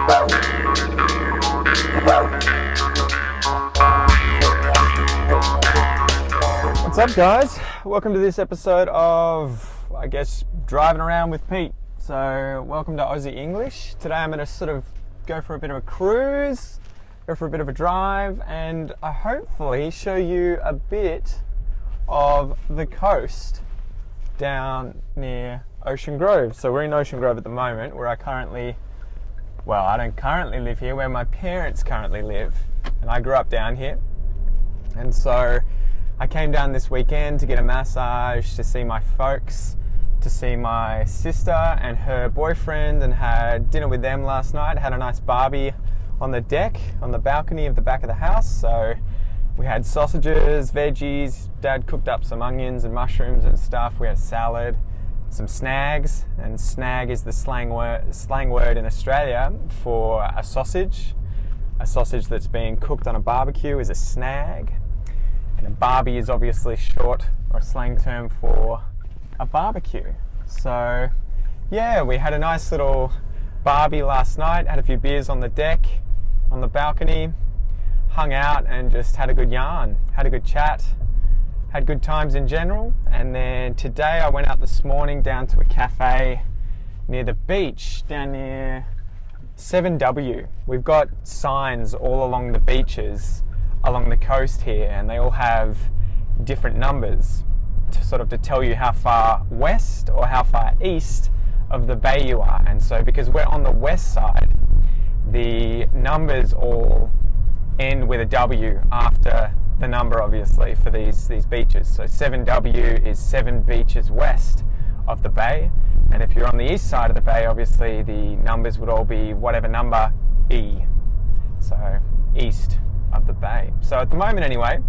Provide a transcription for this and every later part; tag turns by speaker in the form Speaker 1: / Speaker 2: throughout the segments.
Speaker 1: What's up, guys? Welcome to this episode of, I guess, Driving Around with Pete. So, welcome to Aussie English. Today I'm going to sort of go for a bit of a cruise, go for a bit of a drive, and I hopefully show you a bit of the coast down near Ocean Grove. So we're in Ocean Grove at the moment, where I don't currently live here, where my parents currently live, and I grew up down here. And so I came down this weekend to get a massage, to see my folks, to see my sister and her boyfriend, and had dinner with them last night. Had a nice barbie on the deck, on the balcony of the back of the house. So we had sausages, veggies, Dad cooked up some onions and mushrooms and stuff. We had salad, some snags, and snag is the slang word in Australia for a sausage. A sausage that's being cooked on a barbecue is a snag. And a barbie is obviously short or a slang term for a barbecue. So yeah, we had a nice little barbie last night, had a few beers on the deck, on the balcony, hung out and just had a good yarn, had a good chat, had good times in general. And then today I went out this morning down to a cafe near the beach, down near 7W. We've got signs all along the beaches along the coast here, and they all have different numbers to tell you how far west or how far east of the bay you are. And so because we're on the west side, the numbers all end with a W after the number, obviously, for these beaches. So 7W is 7 beaches west of the bay, and if you're on the east side of the bay, obviously the numbers would all be whatever number E, so east of the bay. So at the moment anyway,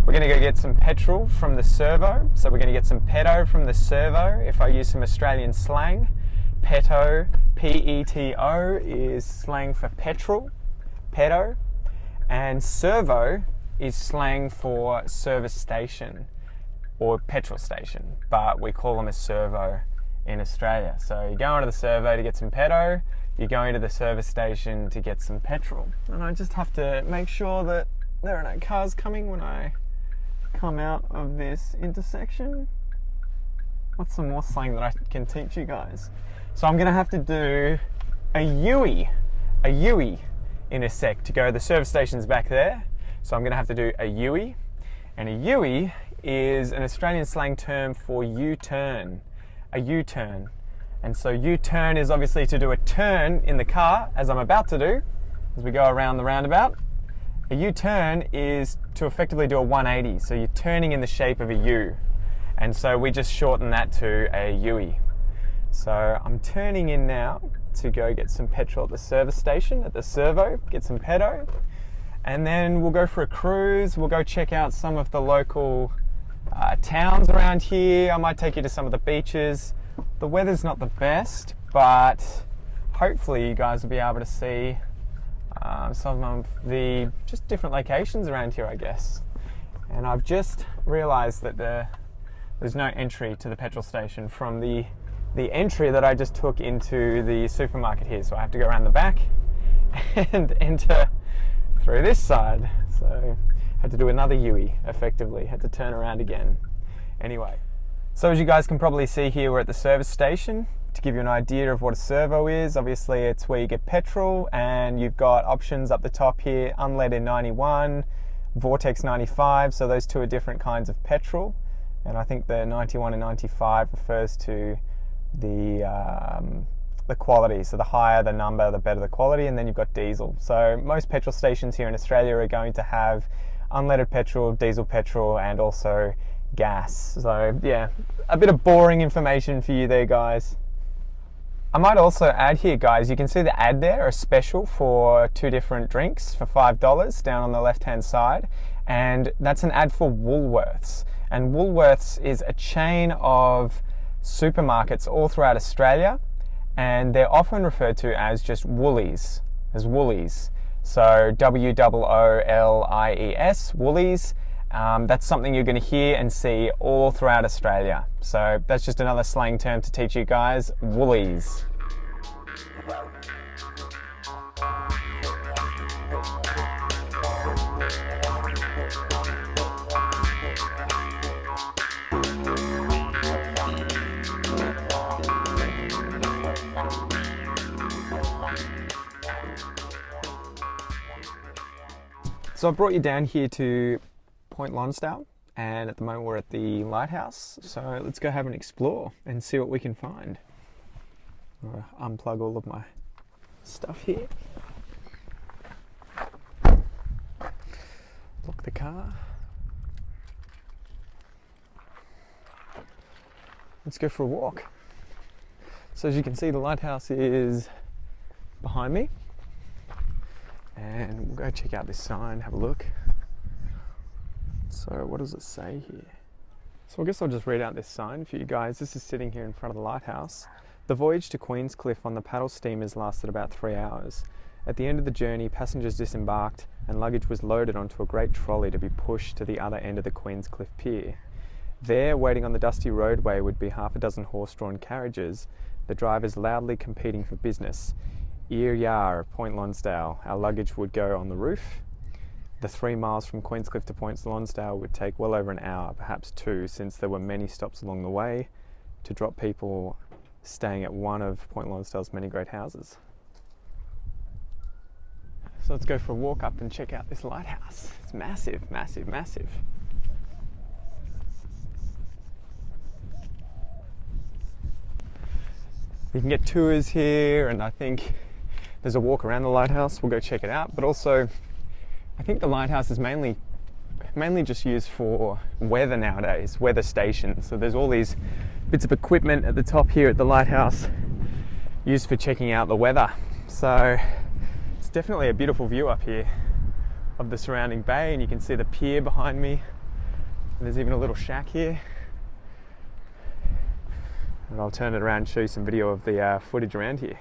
Speaker 1: we're going to go get some petrol from the servo. So we're going to get some peto from the servo. If I use some Australian slang, peto, P-E-T-O, is slang for petrol, peto, and servo is slang for service station or petrol station, but we call them a servo in Australia. So you go into the servo to get some peto, you're going to the service station to get some petrol. And I just have to make sure that there are no cars coming when I come out of this intersection. What's some more slang that I can teach you guys? So I'm going to have to do a Yui in a sec to go. The service station's back there, so I'm going to have to do a Yui. And a Yui is an Australian slang term for U-turn, a U-turn. And so U-turn is obviously to do a turn in the car, as I'm about to do, as we go around the roundabout. A U-turn is to effectively do a 180, so you're turning in the shape of a U. And so we just shorten that to a Yui. So I'm turning in now to go get some petrol at the service station, at the servo, get some peto. And then we'll go for a cruise. We'll go check out some of the local towns around here. I might take you to some of the beaches. The weather's not the best, but hopefully you guys will be able to see some of the just different locations around here, I guess. And I've just realised that there's no entry to the petrol station from the entry that I just took into the supermarket here. So I have to go around the back and enter through this side. So I had to do another Yui, effectively. Had to turn around again. Anyway. So as you guys can probably see here, we're at the service station. To give you an idea of what a servo is, obviously it's where you get petrol, and you've got options up the top here, unleaded 91, Vortex 95, so those two are different kinds of petrol. And I think the 91 and 95 refers to the quality. So the higher the number, the better the quality, and then you've got diesel. So most petrol stations here in Australia are going to have unleaded petrol, diesel petrol, and also gas. So yeah, a bit of boring information for you there, guys. I might also add here, guys, you can see the ad there, a special for 2 different drinks for $5 down on the left hand side, and that's an ad for Woolworths. And Woolworths is a chain of supermarkets all throughout Australia, and they're often referred to as just Woolies, as Woolies. So W-O-O-L-I-E-S, Woolies. That's something you're going to hear and see all throughout Australia. So that's just another slang term to teach you guys, Woolies. So I brought you down here to Point Lonsdale, and at the moment we're at the lighthouse. So let's go have an explore and see what we can find. I'll unplug all of my stuff here. Lock the car. Let's go for a walk. So as you can see, the lighthouse is behind me, and we'll go check out this sign, have a look. So what does it say here? So I guess I'll just read out this sign for you guys. This is sitting here in front of the lighthouse. The voyage to Queenscliff on the paddle steamers lasted about 3 hours. At the end of the journey, passengers disembarked and luggage was loaded onto a great trolley to be pushed to the other end of the Queenscliff pier. There, waiting on the dusty roadway, would be half a dozen horse-drawn carriages, the drivers loudly competing for business. Ear yar, Point Lonsdale. Our luggage would go on the roof. The 3 miles from Queenscliff to Point Lonsdale would take well over an hour, perhaps 2, since there were many stops along the way to drop people staying at one of Point Lonsdale's many great houses. So let's go for a walk up and check out this lighthouse. It's massive, massive, massive. You can get tours here, and I think there's a walk around the lighthouse. We'll go check it out. But also, I think the lighthouse is mainly just used for weather nowadays, weather stations. So there's all these bits of equipment at the top here at the lighthouse used for checking out the weather. So it's definitely a beautiful view up here of the surrounding bay, and you can see the pier behind me. And there's even a little shack here. And I'll turn it around and show you some video of the footage around here.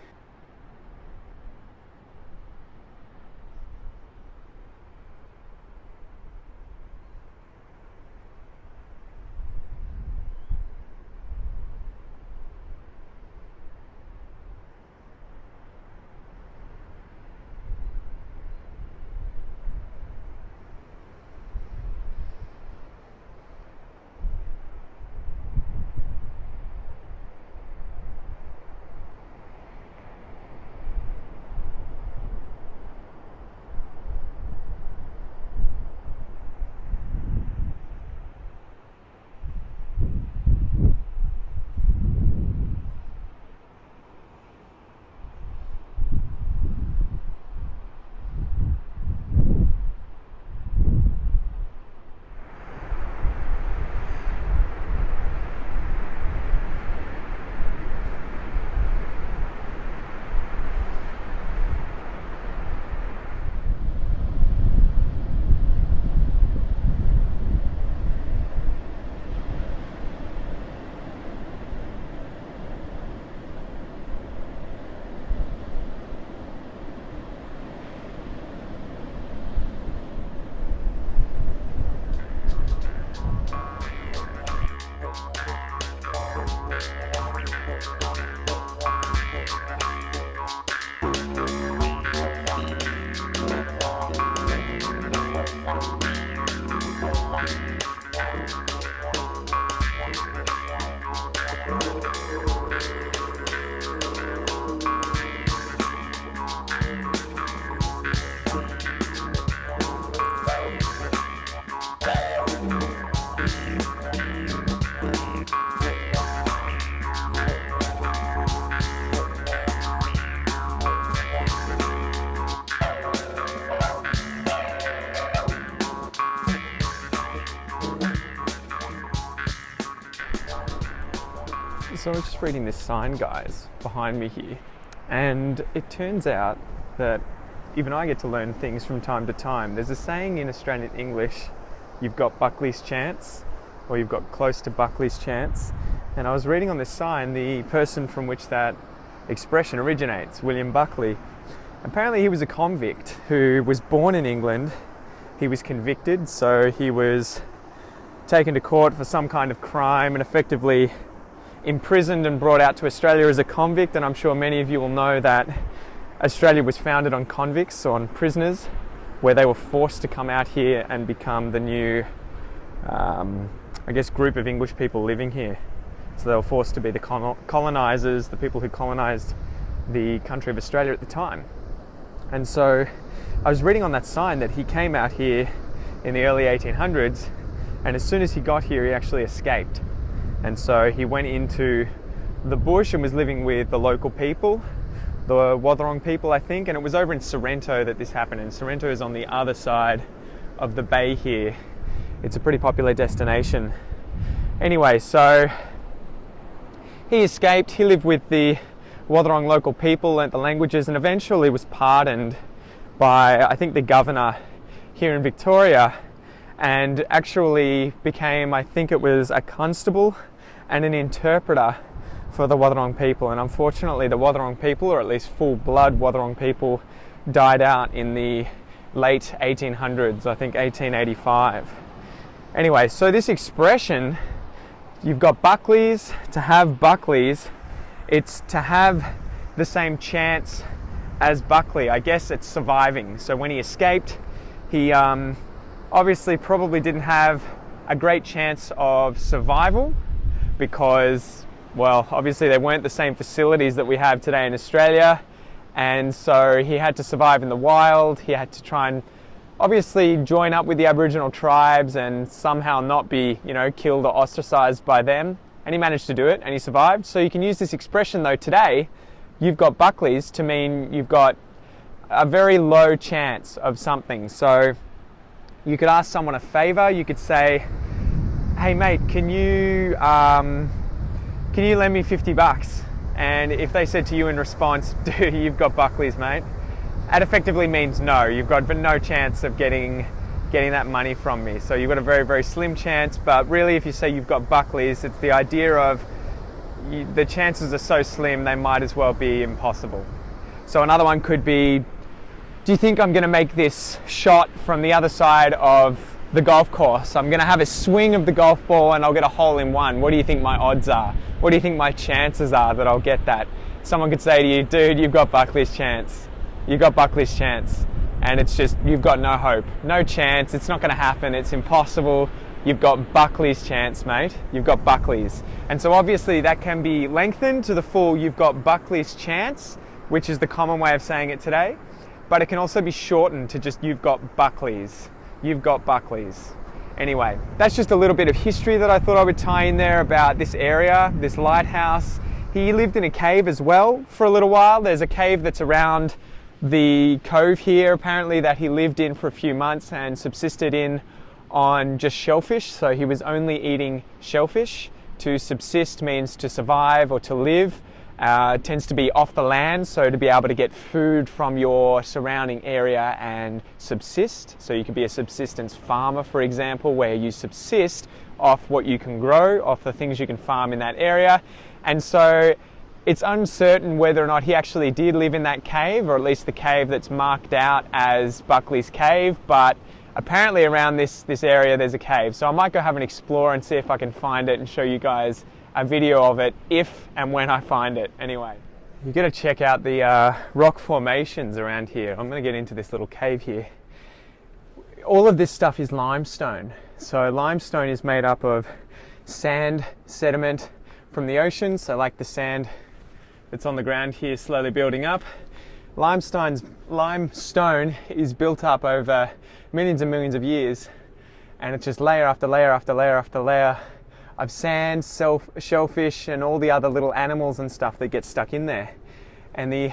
Speaker 1: So I was just reading this sign, guys, behind me here, and it turns out that even I get to learn things from time to time. There's a saying in Australian English, you've got Buckley's chance, or you've got close to Buckley's chance. And I was reading on this sign the person from which that expression originates, William Buckley. Apparently he was a convict who was born in England. He was convicted, so he was taken to court for some kind of crime and effectively imprisoned and brought out to Australia as a convict. And I'm sure many of you will know that Australia was founded on convicts, or on prisoners, where they were forced to come out here and become the new, group of English people living here. So they were forced to be the colonisers, the people who colonised the country of Australia at the time. And so I was reading on that sign that he came out here in the early 1800s, and as soon as he got here, he actually escaped. And so he went into the bush and was living with the local people, the Wathaurong people, I think, and it was over in Sorrento that this happened. And Sorrento is on the other side of the bay here. It's a pretty popular destination. Anyway, so he escaped, he lived with the Wathaurong local people, learnt the languages, and eventually was pardoned by, I think, the governor here in Victoria, and actually became, I think it was a constable and an interpreter for the Wathaurong people. And unfortunately the Wathaurong people, or at least full-blood Wathaurong people, died out in the late 1800s, I think 1885. Anyway, so this expression, you've got Buckley's, to have Buckley's, it's to have the same chance as Buckley. I guess it's surviving. So when he escaped, he obviously probably didn't have a great chance of survival because, well, obviously there weren't the same facilities that we have today in Australia, and so he had to survive in the wild. He had to try and obviously join up with the Aboriginal tribes and somehow not be, killed or ostracized by them. And he managed to do it, and he survived. So you can use this expression though today, you've got Buckley's, to mean you've got a very low chance of something. So you could ask someone a favor. You could say, hey mate, can you lend me $50? And if they said to you in response, dude, you've got Buckley's, mate, that effectively means no, you've got no chance of getting that money from me. So you've got a very, very slim chance. But really, if you say you've got Buckley's, it's the idea of the chances are so slim they might as well be impossible. So another one could be, do you think I'm going to make this shot from the other side of the golf course? I'm going to have a swing of the golf ball and I'll get a hole in one. What do you think my odds are? What do you think my chances are that I'll get that? Someone could say to you, dude, you've got Buckley's chance. You've got Buckley's chance. And it's just, you've got no hope, no chance. It's not going to happen. It's impossible. You've got Buckley's chance, mate. You've got Buckley's. And so obviously that can be lengthened to the full, you've got Buckley's chance, which is the common way of saying it today. But it can also be shortened to just, you've got Buckley's. You've got Buckley's. Anyway, that's just a little bit of history that I thought I would tie in there about this area, this lighthouse. He lived in a cave as well for a little while. There's a cave that's around the cove here, apparently, that he lived in for a few months and subsisted in on just shellfish. So he was only eating shellfish. To subsist means to survive or to live. Tends to be off the land, so to be able to get food from your surrounding area and subsist. So you could be a subsistence farmer, for example, where you subsist off what you can grow, off the things you can farm in that area. And so it's uncertain whether or not he actually did live in that cave, or at least the cave that's marked out as Buckley's Cave, but apparently around this area there's a cave. So I might go have an explore and see if I can find it and show you guys a video of it if and when I find it. Anyway, you got to check out the rock formations around here. I'm going to get into this little cave here. All of this stuff is limestone. So limestone is made up of sand, sediment from the ocean, so like the sand that's on the ground here slowly building up. Limestone is built up over millions and millions of years, and it's just layer after layer after layer after layer of sand, shellfish, and all the other little animals and stuff that get stuck in there. And the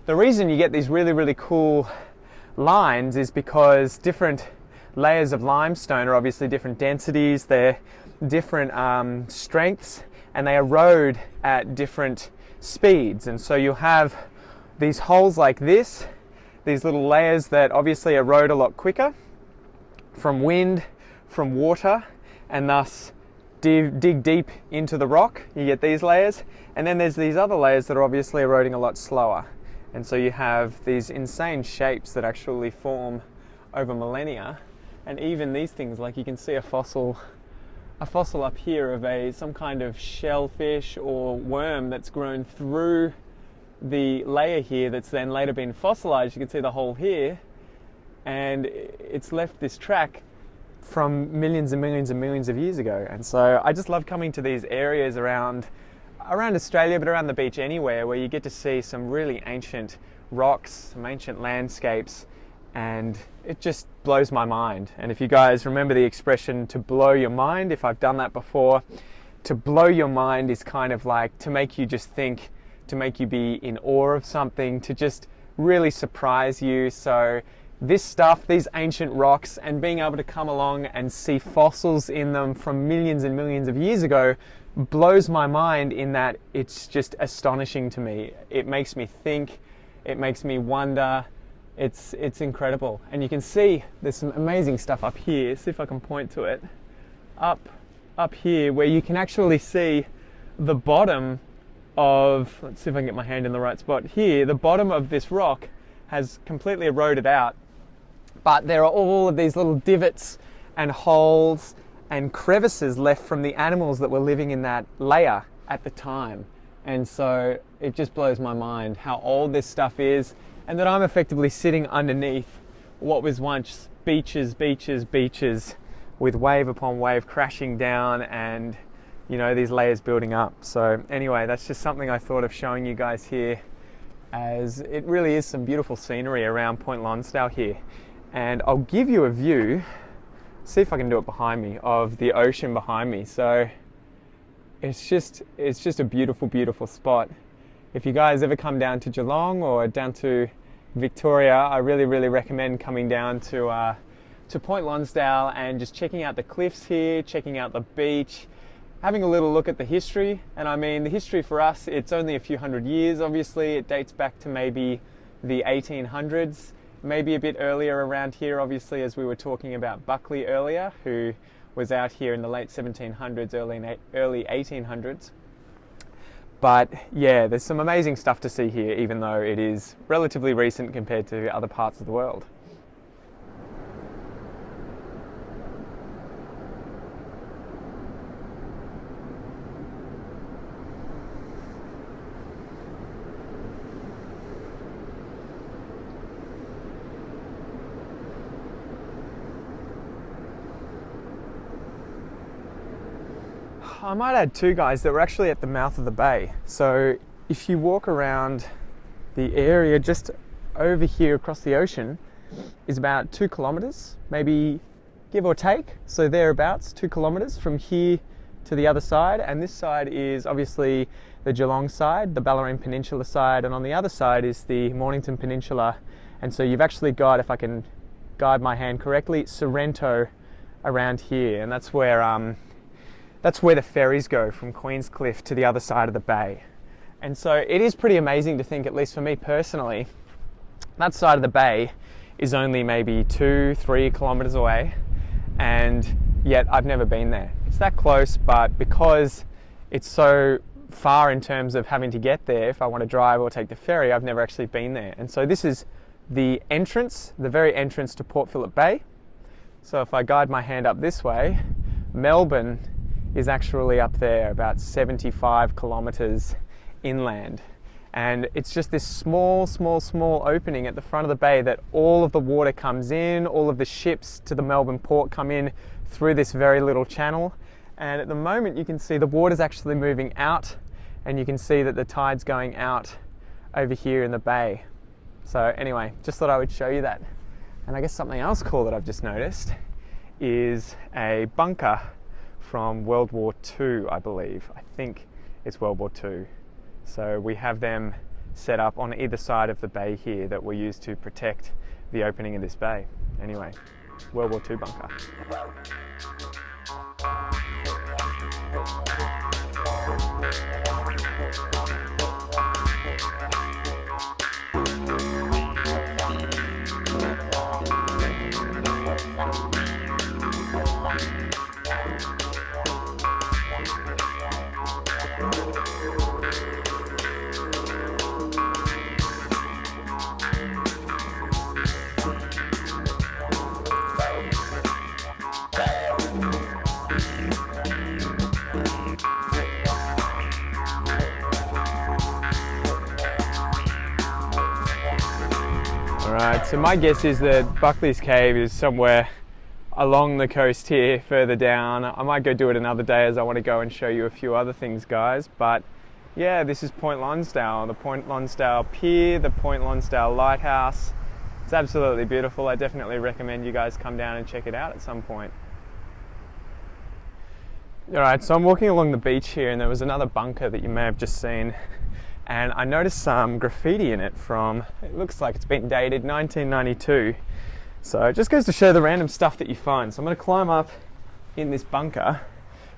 Speaker 1: reason you get these really, really cool lines is because different layers of limestone are obviously different densities, they're different strengths, and they erode at different speeds. And so you'll have these holes like this, these little layers that obviously erode a lot quicker from wind, from water, and thus dig deep into the rock. You get these layers, and then there's these other layers that are obviously eroding a lot slower. And so you have these insane shapes that actually form over millennia. And even these things, like you can see a fossil up here of some kind of shellfish or worm that's grown through the layer here that's then later been fossilized. You can see the hole here, and it's left this track from millions and millions and millions of years ago. And so I just love coming to these areas around around Australia, but around the beach anywhere, where you get to see some really ancient rocks, some ancient landscapes, and it just blows my mind. And if you guys remember the expression to blow your mind, if I've done that before, to blow your mind is kind of like to make you just think, to make you be in awe of something, to just really surprise you. So this stuff, these ancient rocks, and being able to come along and see fossils in them from millions and millions of years ago blows my mind, in that it's just astonishing to me. It makes me think, it makes me wonder. It's incredible. And you can see there's some amazing stuff up here. See if I can point to it. Up here, where you can actually see the bottom of, let's see if I can get my hand in the right spot here, the bottom of this rock has completely eroded out, but there are all of these little divots and holes and crevices left from the animals that were living in that layer at the time. And so it just blows my mind how old this stuff is, and that I'm effectively sitting underneath what was once beaches with wave upon wave crashing down, and you know, these layers building up. So anyway, that's just something I thought of showing you guys here, as it really is some beautiful scenery around Point Lonsdale here. And I'll give you a view, see if I can do it behind me, of the ocean behind me. So it's just a beautiful spot. If you guys ever come down to Geelong or down to Victoria, I really recommend coming down to Point Lonsdale and just checking out the cliffs here, checking out the beach, having a little look at the history. And I mean, the history for us, it's only a few hundred years, obviously. It dates back to maybe the 1800s, maybe a bit earlier around here, obviously, as we were talking about Buckley earlier, who was out here in the late 1700s, early 1800s. But yeah, there's some amazing stuff to see here, even though it is relatively recent compared to other parts of the world. I might add too, guys, that we're actually at the mouth of the bay. So if you walk around the area just over here across the ocean is about 2 kilometers, maybe give or take. So thereabouts, 2 kilometers from here to the other side. And this side is obviously the Geelong side, the Bellarine Peninsula side, and on the other side is the Mornington Peninsula. And so you've actually got, if I can guide my hand correctly, Sorrento around here. And that's where the ferries go from Queenscliff to the other side of the bay. And so it is pretty amazing to think, at least for me personally, that side of the bay is only maybe 2-3 kilometers away, and yet I've never been there. It's that close, but because it's so far in terms of having to get there, if I want to drive or take the ferry, I've never actually been there. And so this is the entrance, the very entrance to Port Phillip Bay. So if I guide my hand up this way, Melbourne is actually up there about 75 kilometers inland. And it's just this small opening at the front of the bay that all of the water comes in, all of the ships to the Melbourne port come in through this very little channel. And at the moment you can see the water's actually moving out, and you can see that the tide's going out over here in the bay. So anyway, just thought I would show you that. And I guess something else cool that I've just noticed is a bunker from World War II, I believe. I think it's World War II. So we have them set up on either side of the bay here that were used to protect the opening of this bay. Anyway, World War II bunker. Alright, so my guess is that Buckley's Cave is somewhere along the coast here, further down. I might go do it another day, as I want to go and show you a few other things, guys, but yeah, this is Point Lonsdale, the Point Lonsdale Pier, the Point Lonsdale Lighthouse. It's absolutely beautiful. I definitely recommend you guys come down and check it out at some point. Alright, so I'm walking along the beach here and there was another bunker that you may have just seen, and I noticed some graffiti in it from, it looks like it's been dated 1992. So it just goes to show the random stuff that you find. So I'm going to climb up in this bunker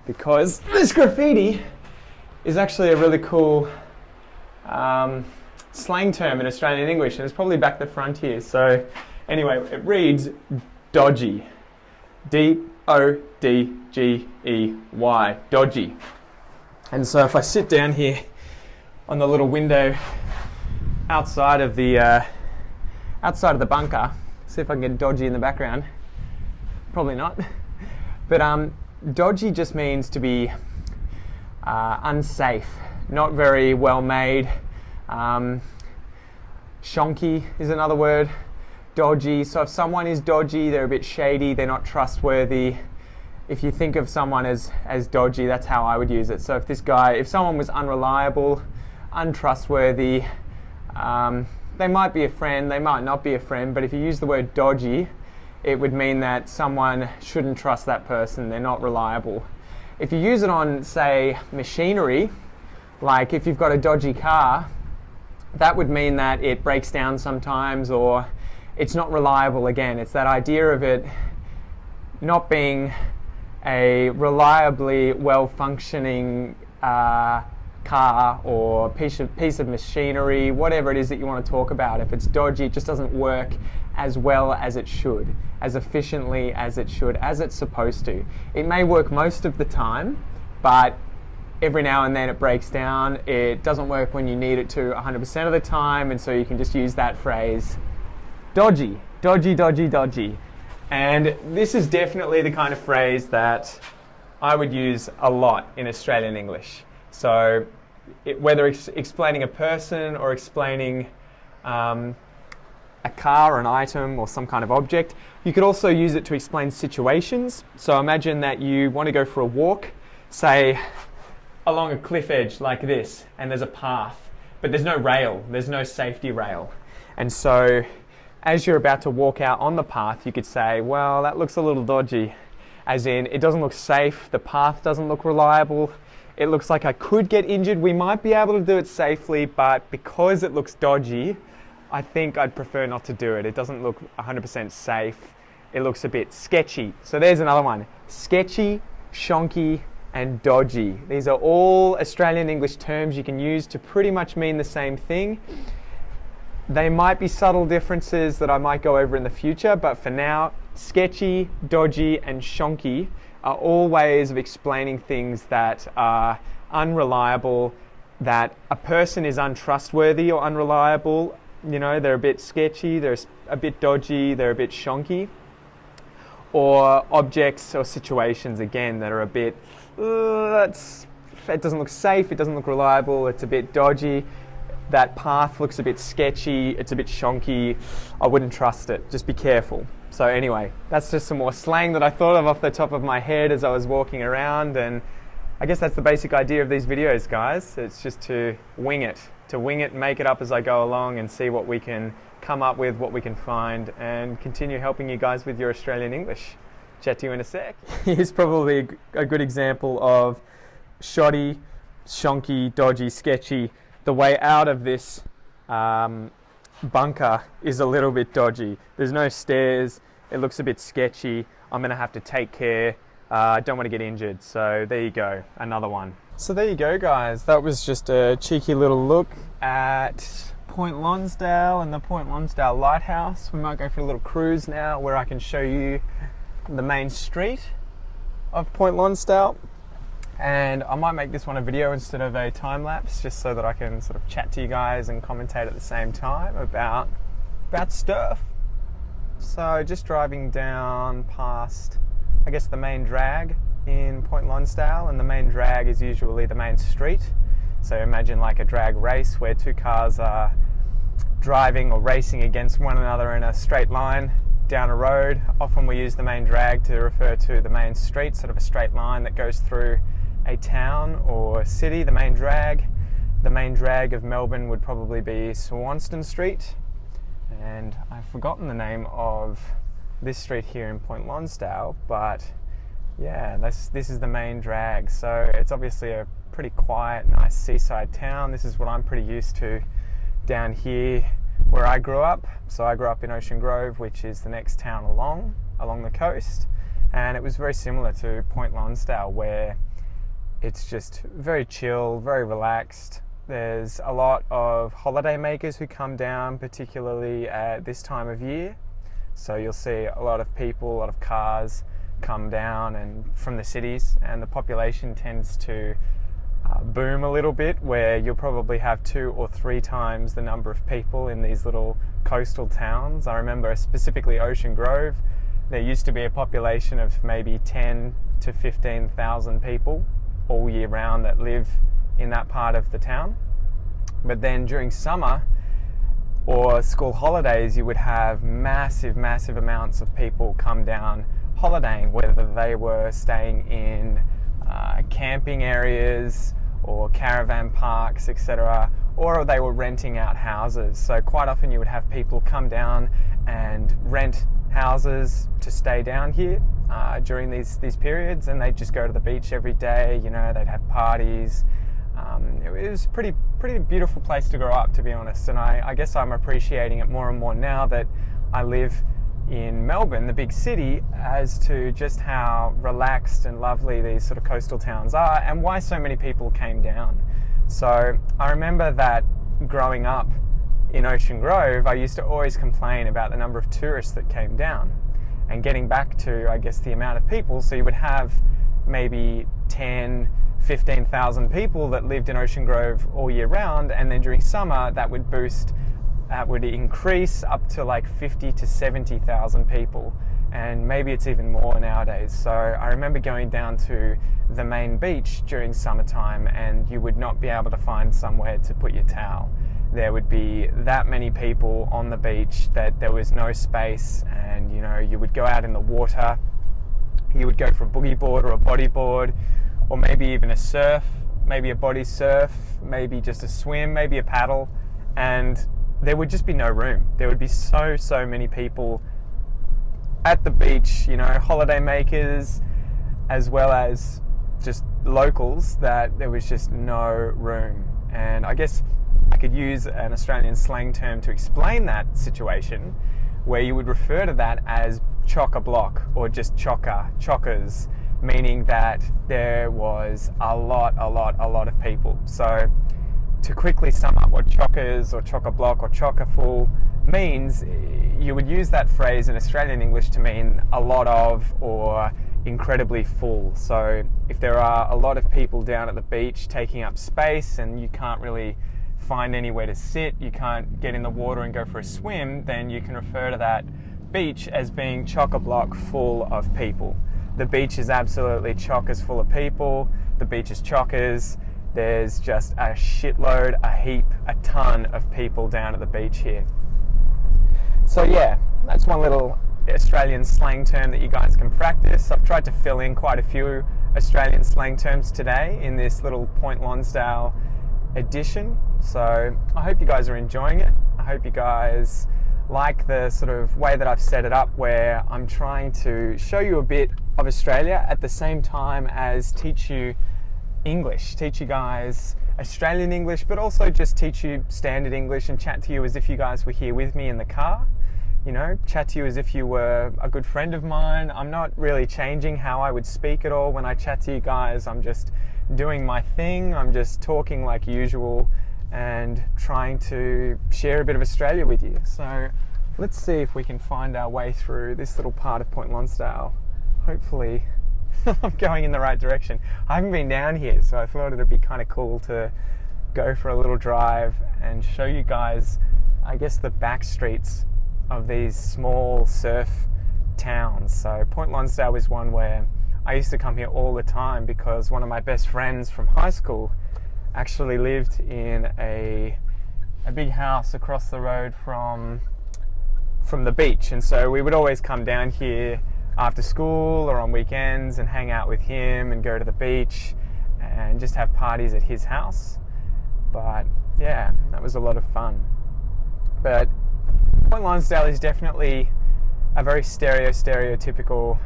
Speaker 1: because this graffiti is actually a really cool slang term in Australian English, and it's probably back the front here. So anyway, it reads dodgy. D-O-D-G-E-Y. Dodgy. And so if I sit down here on the little window outside of the bunker, see if I can get dodgy in the background. Probably not. But dodgy just means to be unsafe, not very well made. Shonky is another word. Dodgy. So if someone is dodgy, they're a bit shady, they're not trustworthy. If you think of someone as dodgy, that's how I would use it. So if someone was unreliable, untrustworthy, they might be a friend, they might not be a friend, but if you use the word dodgy, it would mean that someone shouldn't trust that person, they're not reliable. If you use it on, say, machinery, like if you've got a dodgy car, that would mean that it breaks down sometimes, or it's not reliable again. It's that idea of it not being a reliably well-functioning car or piece of machinery, whatever it is that you want to talk about. If it's dodgy, it just doesn't work as well as it should, as efficiently as it should, as it's supposed to. It may work most of the time, but every now and then it breaks down. It doesn't work when you need it to 100% of the time, and so you can just use that phrase, dodgy, dodgy, dodgy, dodgy. And this is definitely the kind of phrase that I would use a lot in Australian English. So whether it's explaining a person or explaining a car or an item or some kind of object, you could also use it to explain situations. So imagine that you want to go for a walk, say along a cliff edge like this, and there's a path, but there's no rail, there's no safety rail. And so as you're about to walk out on the path, you could say, well, that looks a little dodgy. As in, it doesn't look safe, the path doesn't look reliable, it looks like I could get injured. We might be able to do it safely, but because it looks dodgy, I think I'd prefer not to do it. It doesn't look 100% safe. It looks a bit sketchy. So there's another one. Sketchy, shonky, and dodgy. These are all Australian English terms you can use to pretty much mean the same thing. They might be subtle differences that I might go over in the future, but for now, sketchy, dodgy, and shonky are all ways of explaining things that are unreliable, that a person is untrustworthy or unreliable. You know, they're a bit sketchy, they're a bit dodgy, they're a bit shonky. Or objects or situations, again, that are a bit, it doesn't look safe, it doesn't look reliable, it's a bit dodgy. That path looks a bit sketchy, it's a bit shonky, I wouldn't trust it, just be careful. So anyway, that's just some more slang that I thought of off the top of my head as I was walking around, and I guess that's the basic idea of these videos, guys. It's just to wing it, make it up as I go along and see what we can come up with, what we can find, and continue helping you guys with your Australian English. Chat to you in a sec. Here's probably a good example of shoddy, shonky, dodgy, sketchy. The way out of this bunker is a little bit dodgy. There's no stairs, it looks a bit sketchy. I'm going to have to take care. I don't want to get injured. So there you go, another one. So there you go, guys. That was just a cheeky little look at Point Lonsdale and the Point Lonsdale Lighthouse. We might go for a little cruise now where I can show you the main street of Point Lonsdale. And I might make this one a video instead of a time lapse, just so that I can sort of chat to you guys and commentate at the same time about stuff. So just driving down past, I guess, the main drag in Point Lonsdale, and the main drag is usually the main street. So imagine like a drag race where two cars are driving or racing against one another in a straight line down a road. Often we use the main drag to refer to the main street, sort of a straight line that goes through a town or city, the main drag. the main drag of Melbourne would probably be Swanston Street, and I've forgotten the name of this street here in Point Lonsdale, but yeah, this is the main drag. So it's obviously a pretty quiet, nice seaside town. This is what I'm pretty used to down here where I grew up. So I grew up in Ocean Grove, which is the next town along the coast, and it was very similar to Point Lonsdale, where it's just very chill, very relaxed. There's a lot of holiday makers who come down, particularly at this time of year. So you'll see a lot of people, a lot of cars come down and from the cities, and the population tends to boom a little bit, where you'll probably have 2 or 3 times the number of people in these little coastal towns. I remember specifically Ocean Grove, there used to be a population of maybe 10 to 15,000 people all year round that live in that part of the town. But then during summer or school holidays, you would have massive amounts of people come down holidaying, whether they were staying in camping areas or caravan parks, etc., or they were renting out houses. So quite often you would have people come down and rent houses to stay down here during these periods, and they'd just go to the beach every day. You know, they'd have parties. It was pretty beautiful place to grow up, to be honest, and I guess I'm appreciating it more and more now that I live in Melbourne, the big city, as to just how relaxed and lovely these sort of coastal towns are, and why so many people came down. So I remember that growing up in Ocean Grove, I used to always complain about the number of tourists that came down, and getting back to, I guess, the amount of people. So you would have maybe 10-15,000 people that lived in Ocean Grove all year round, and then during summer that would increase up to like 50 to 70,000 people, and maybe it's even more nowadays. So I remember going down to the main beach during summertime, and you would not be able to find somewhere to put your towel. There would be that many people on the beach that there was no space, and you know, you would go out in the water, you would go for a boogie board or a bodyboard, or maybe even a surf, maybe a body surf, maybe just a swim, maybe a paddle, and there would just be no room. There would be so many people at the beach, you know, holiday makers as well as just locals, that there was just no room. And I guess I could use an Australian slang term to explain that situation, where you would refer to that as chock-a-block, or just chockers, meaning that there was a lot of people. So to quickly sum up what chockers or chock-a-block or chock-a-full means, you would use that phrase in Australian English to mean a lot of, or incredibly full. So if there are a lot of people down at the beach taking up space and you can't really find anywhere to sit, you can't get in the water and go for a swim, then you can refer to that beach as being chock-a-block full of people. The beach is absolutely chockers full of people. The beach is chockers. There's just a shitload, a heap, a ton of people down at the beach here. So yeah, that's one little Australian slang term that you guys can practice. I've tried to fill in quite a few Australian slang terms today in this little Point Lonsdale edition. So I hope you guys are enjoying it. I hope you guys like the sort of way that I've set it up, where I'm trying to show you a bit of Australia at the same time as teach you English, teach you guys Australian English, but also just teach you standard English and chat to you as if you guys were here with me in the car. You know, chat to you as if you were a good friend of mine. I'm not really changing how I would speak at all when I chat to you guys. I'm just doing my thing. I'm just talking like usual and trying to share a bit of Australia with you. So let's see if we can find our way through this little part of Point Lonsdale. Hopefully I'm going in the right direction. I haven't been down here, so I thought it'd be kind of cool to go for a little drive and show you guys, I guess, the back streets of these small surf towns. So Point Lonsdale is one where I used to come here all the time because one of my best friends from high school actually lived in a big house across the road from the beach, and so we would always come down here after school or on weekends and hang out with him and go to the beach and just have parties at his house. But yeah, that was a lot of fun. But Point Lonsdale is definitely a very stereotypical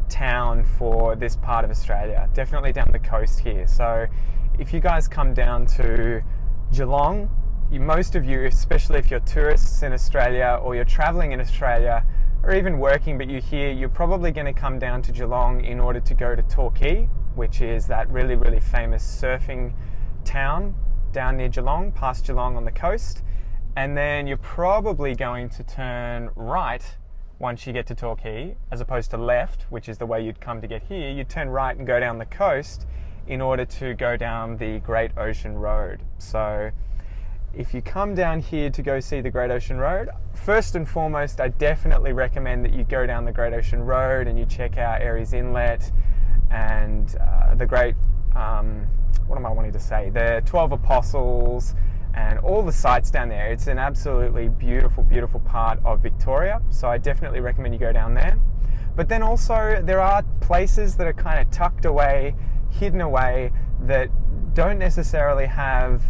Speaker 1: town for this part of Australia, definitely down the coast here. So if you guys come down to Geelong, most of you, especially if you're tourists in Australia or you're travelling in Australia or even working but you're here, you're probably going to come down to Geelong in order to go to Torquay, which is that really famous surfing town down near Geelong, past Geelong on the coast. And then you're probably going to turn right once you get to Torquay, as opposed to left, which is the way you'd come to get here. You'd turn right and go down the coast in order to go down the Great Ocean Road. So if you come down here to go see the Great Ocean Road, first and foremost, I definitely recommend that you go down the Great Ocean Road and you check out Aireys Inlet and the Great, what am I wanting to say? The 12 Apostles and all the sites down there. It's an absolutely beautiful part of Victoria. So I definitely recommend you go down there. But then also there are places that are kind of tucked away, hidden away, that don't necessarily have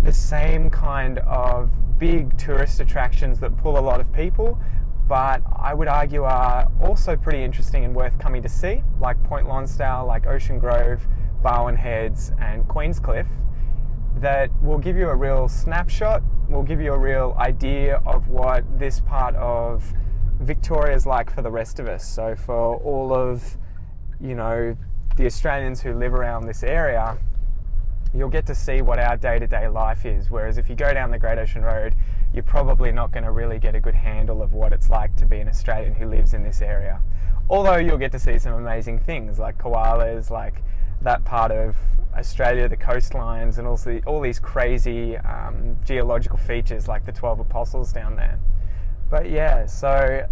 Speaker 1: the same kind of big tourist attractions that pull a lot of people, but I would argue are also pretty interesting and worth coming to see, like Point Lonsdale, like Ocean Grove, Barwon Heads and Queenscliff, that will give you a real snapshot, will give you a real idea of what this part of Victoria is like for the rest of us. So for all of, you know, the Australians who live around this area, you'll get to see what our day-to-day life is. Whereas if you go down the Great Ocean Road, you're probably not going to really get a good handle of what it's like to be an Australian who lives in this area. Although you'll get to see some amazing things like koalas, like that part of Australia, the coastlines, and also all these crazy geological features like the 12 Apostles down there. But yeah, so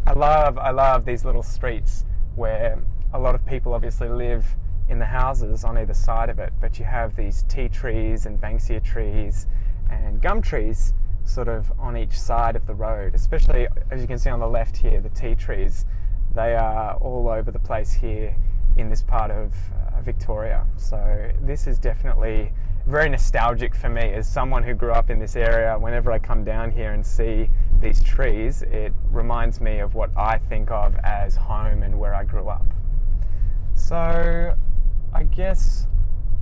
Speaker 1: I love these little streets where a lot of people obviously live in the houses on either side of it, but you have these tea trees and banksia trees and gum trees sort of on each side of the road. Especially, as you can see on the left here, the tea trees, they are all over the place here in this part of Victoria. So this is definitely very nostalgic for me as someone who grew up in this area. Whenever I come down here and see these trees, it reminds me of what I think of as home and where I grew up. So I guess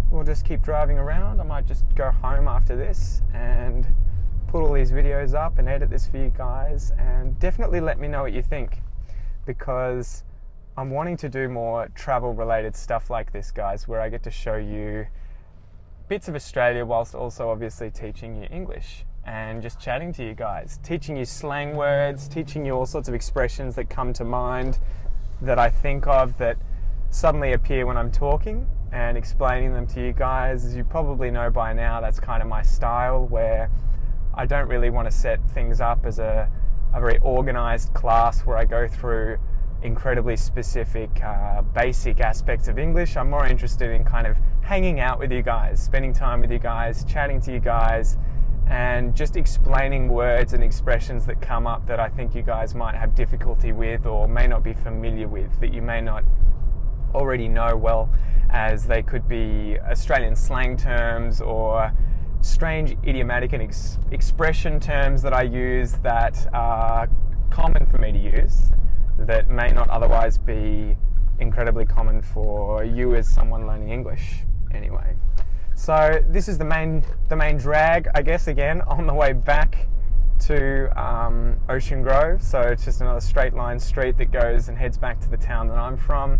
Speaker 1: we'll just keep driving around. I might just go home after this and put all these videos up and edit this for you guys, and definitely let me know what you think, because I'm wanting to do more travel related stuff like this, guys, where I get to show you bits of Australia whilst also obviously teaching you English and just chatting to you guys, teaching you slang words, teaching you all sorts of expressions that come to mind that I think of that suddenly appear when I'm talking, and explaining them to you guys. As you probably know by now, that's kind of my style, where I don't really want to set things up as a very organized class where I go through incredibly specific basic aspects of English. I'm more interested in kind of hanging out with you guys, spending time with you guys, chatting to you guys, and just explaining words and expressions that come up that I think you guys might have difficulty with or may not be familiar with, that you may not already know well, as they could be Australian slang terms or strange idiomatic and expression terms that I use that are common for me to use, that may not otherwise be incredibly common for you as someone learning English anyway. So this is the main drag, I guess, again on the way back to Ocean Grove. So it's just another straight line street that goes and heads back to the town that I'm from.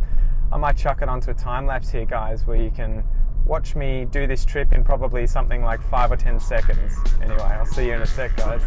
Speaker 1: I might chuck it onto a time lapse here, guys, where you can watch me do this trip in probably something like 5 or 10 seconds. Anyway, I'll see you in a sec, guys.